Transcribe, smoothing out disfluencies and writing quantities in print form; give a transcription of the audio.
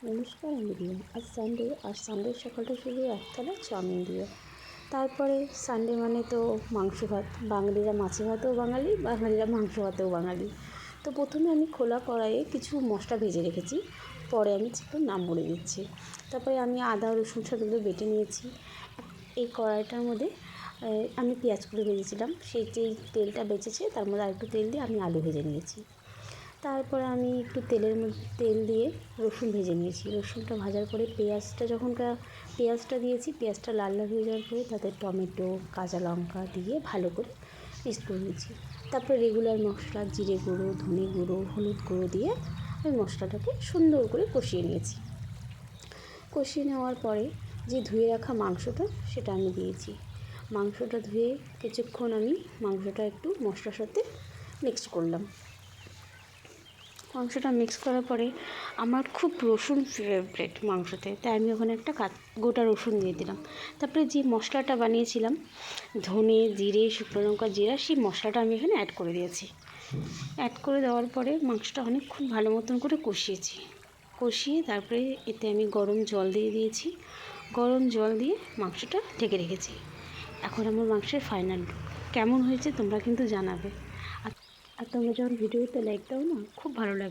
নমস্কার, আমি রিয়া। আজ সানডে, আর সানডের সকালটা শুরু একতলা চাউমিন দিয়ে। তারপরে সানডে মানে তো মাংস ভাত, বাঙালিরা মাছে ভাতেও বাঙালি, বাঙালিরা মাংস ভাতেও বাঙালি। তো প্রথমে আমি খোলা কড়াইয়ে কিছু মশলা ভেজে রেখেছি, পরে আমি চিকেন নাম বলে দিচ্ছি। তারপরে আমি আদা রসুন সবগুলো বেটে নিয়েছি। এই কড়াইটার মধ্যে আমি পেঁয়াজগুলো ভেজেছিলাম, সেই যেই তেলটা বেঁচেছে তার মধ্যে আরেকটু তেল দিয়ে আমি আলু ভেজে নিয়েছি। তারপরে আমি একটু তেল দিয়ে রসুন ভেজে নিয়েছি। রসুনটা ভাজার পরে পেঁয়াজটা দিয়েছি। পেঁয়াজটা লাল লাল হয়ে যাওয়ার পরে তাতে টমেটো, কাঁচা লঙ্কা দিয়ে ভালো করে মিক্স করে নিয়েছি। তারপরে রেগুলার মশলা জিরে গুঁড়ো, ধনে গুঁড়ো, হলুদ গুঁড়ো দিয়ে ওই মশলাটাকে সুন্দর করে কষিয়ে নিয়েছি। কষিয়ে নেওয়ার পরে যে ধুয়ে রাখা মাংসটা সেটা আমি দিয়েছি। মাংসটা ধুয়ে কিছুক্ষণ আমি মাংসটা একটু মশলার সাথে মিক্সড করলাম। মাংসটা মিক্স করার পরে আমার খুব রসুন ফেভারিট মাংসতে, তাই আমি ওখানে একটা গোটা রসুন দিয়ে দিলাম। তারপরে যে মশলাটা বানিয়েছিলাম ধনে, জিরে, শুকনো লঙ্কা, জিরা, সেই মশলাটা আমি এখানে অ্যাড করে দিয়েছি। অ্যাড করে দেওয়ার পরে মাংসটা খুব ভালো মতন করে কষিয়ে তারপরে এতে আমি গরম জল দিয়ে দিয়েছি। গরম জল দিয়ে মাংসটা ঢেকে রেখেছি। এখন আমার মাংসের ফাইনাল লুক কেমন হয়েছে তোমরা কিন্তু জানাবে। আর তোমরা যখন ভিডিওতে লাইক দাও না, খুব ভালো লাগে।